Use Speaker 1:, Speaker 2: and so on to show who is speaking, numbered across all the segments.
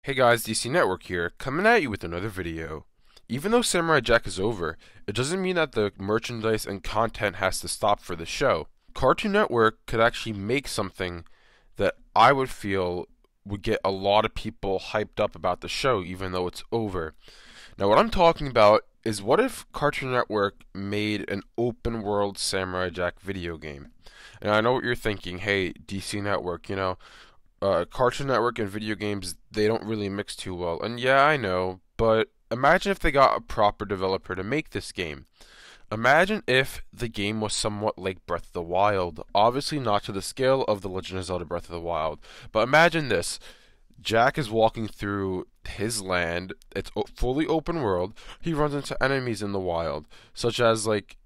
Speaker 1: Hey guys, DC Network here, coming at you with another video. Even though Samurai Jack is over, it doesn't mean that the merchandise and content has to stop for the show. Cartoon Network could actually make something that I would feel would get a lot of people hyped up about the show even though it's over. Now what I'm talking about is, what if Cartoon Network made an open world Samurai Jack video game? And I know what you're thinking, hey, DC Network, Cartoon Network and video games, they don't really mix too well. And yeah, I know, but imagine if they got a proper developer to make this game. Imagine if the game was somewhat like Breath of the Wild. Obviously not to the scale of The Legend of Zelda Breath of the Wild, but imagine this. Jack is walking through his land. It's fully open world. He runs into enemies in the wild, such as, like,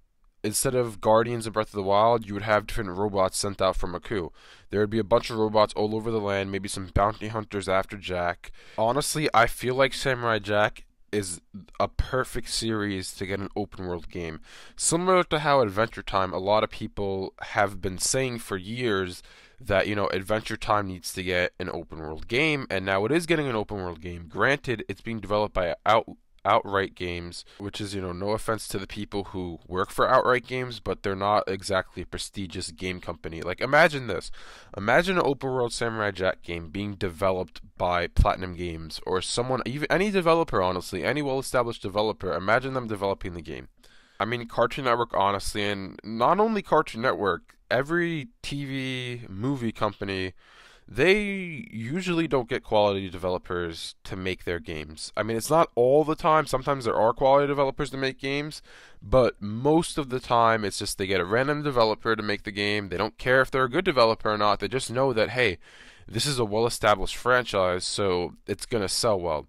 Speaker 1: instead of Guardians of Breath of the Wild, you would have different robots sent out from Aku. There would be a bunch of robots all over the land, maybe some bounty hunters after Jack. Honestly, I feel like Samurai Jack is a perfect series to get an open world game. Similar to how Adventure Time, a lot of people have been saying for years that, Adventure Time needs to get an open world game, and now it is getting an open world game. Granted, it's being developed by Outright Games, which is, no offense to the people who work for Outright Games, but they're not exactly a prestigious game company. Like, imagine this. Imagine an open world Samurai Jack game being developed by Platinum Games, or someone, even any developer, honestly, any well-established developer. Imagine them developing the game. I mean, Cartoon Network, honestly, and not only Cartoon Network, every TV movie company, they usually don't get quality developers to make their games. I mean, it's not all the time. Sometimes there are quality developers to make games, but most of the time it's just they get a random developer to make the game. They don't care if they're a good developer or not. They just know that, hey, this is a well-established franchise, so it's going to sell well.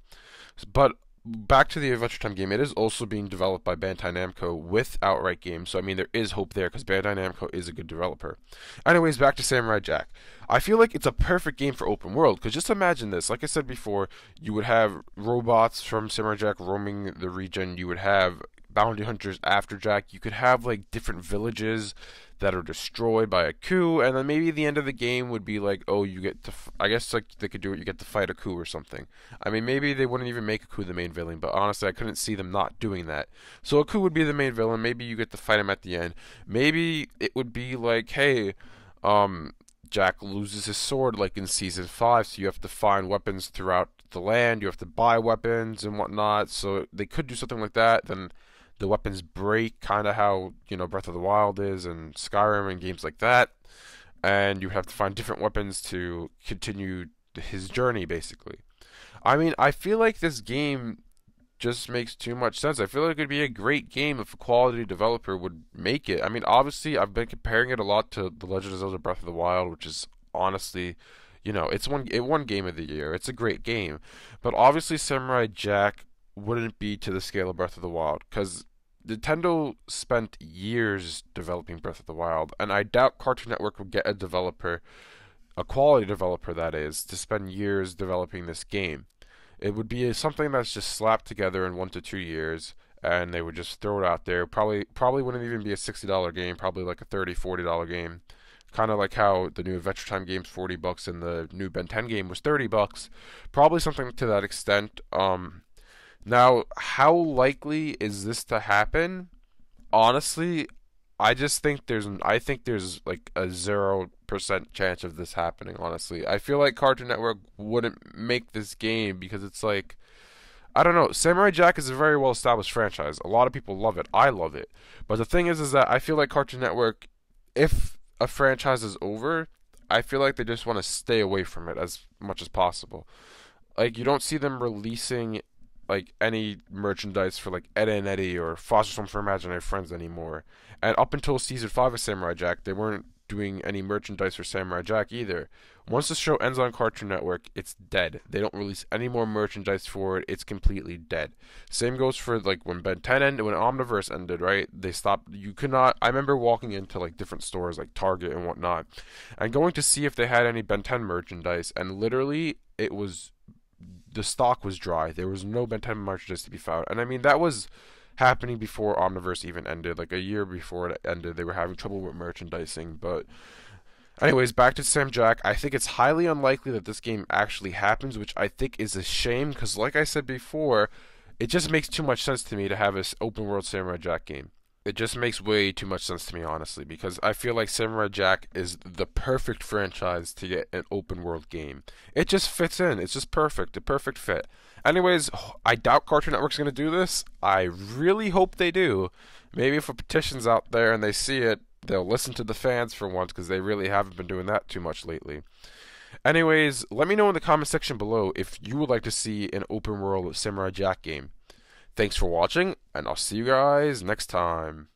Speaker 1: But back to the Adventure Time game, it is also being developed by Bandai Namco with Outright Games, so I mean there is hope there because Bandai Namco is a good developer. Anyways, back to Samurai Jack. I feel like it's a perfect game for open world, because just imagine this. Like I said before, you would have robots from Samurai Jack roaming the region, you would have bounty hunters after Jack, you could have like different villages that are destroyed by a coup, and then maybe the end of the game would be like, oh, you get to, I guess like they could do it, you get to fight a coup or something. I mean, maybe they wouldn't even make a coup the main villain, but honestly, I couldn't see them not doing that. So a coup would be the main villain, maybe you get to fight him at the end. Maybe it would be like, hey, Jack loses his sword like in Season 5, so you have to find weapons throughout the land, you have to buy weapons and whatnot, so they could do something like that. Then the weapons break, kind of how, Breath of the Wild is and Skyrim and games like that. And you have to find different weapons to continue his journey, basically. I mean, I feel like this game just makes too much sense. I feel like it'd be a great game if a quality developer would make it. I mean, obviously, I've been comparing it a lot to The Legend of Zelda Breath of the Wild, which is honestly, it won Game of the Year. It's a great game. But obviously, Samurai Jack wouldn't be to the scale of Breath of the Wild, because Nintendo spent years developing Breath of the Wild, and I doubt Cartoon Network would get a developer, a quality developer that is, to spend years developing this game. It would be something that's just slapped together in 1 to 2 years, and they would just throw it out there. Probably wouldn't even be a $60 game, probably like a $30, $40 game. Kind of like how the new Adventure Time game's $40 and the new Ben 10 game was $30. Probably something to that extent. Now, how likely is this to happen? Honestly, I think there's like a 0% chance of this happening, honestly. I feel like Cartoon Network wouldn't make this game because it's like, I don't know, Samurai Jack is a very well established franchise. A lot of people love it. I love it. But the thing is that I feel like Cartoon Network, if a franchise is over, I feel like they just want to stay away from it as much as possible. Like, you don't see them releasing like any merchandise for like Ed and Eddie or Foster Home for Imaginary Friends anymore. And up until Season 5 of Samurai Jack, they weren't doing any merchandise for Samurai Jack either. Once the show ends on Cartoon Network, it's dead. They don't release any more merchandise for it. It's completely dead. Same goes for like when Ben 10 ended, when Omniverse ended, right? They stopped. You could not. I remember walking into like different stores like Target and whatnot, and going to see if they had any Ben 10 merchandise, and literally it was, the stock was dry. There was no Ben 10 merchandise to be found. And I mean, that was happening before Omniverse even ended. Like a year before it ended, they were having trouble with merchandising. But Anyways, back to Sam Jack. I think it's highly unlikely that this game actually happens, which I think is a shame because, like I said before, it just makes too much sense to me to have this open world Samurai Jack game. It just makes way too much sense to me, honestly, because I feel like Samurai Jack is the perfect franchise to get an open world game. It just fits in. It's just perfect. A perfect fit. Anyways, I doubt Cartoon Network's going to do this. I really hope they do. Maybe if a petition's out there and they see it, they'll listen to the fans for once because they really haven't been doing that too much lately. Anyways, let me know in the comment section below if you would like to see an open world Samurai Jack game. Thanks for watching, and I'll see you guys next time.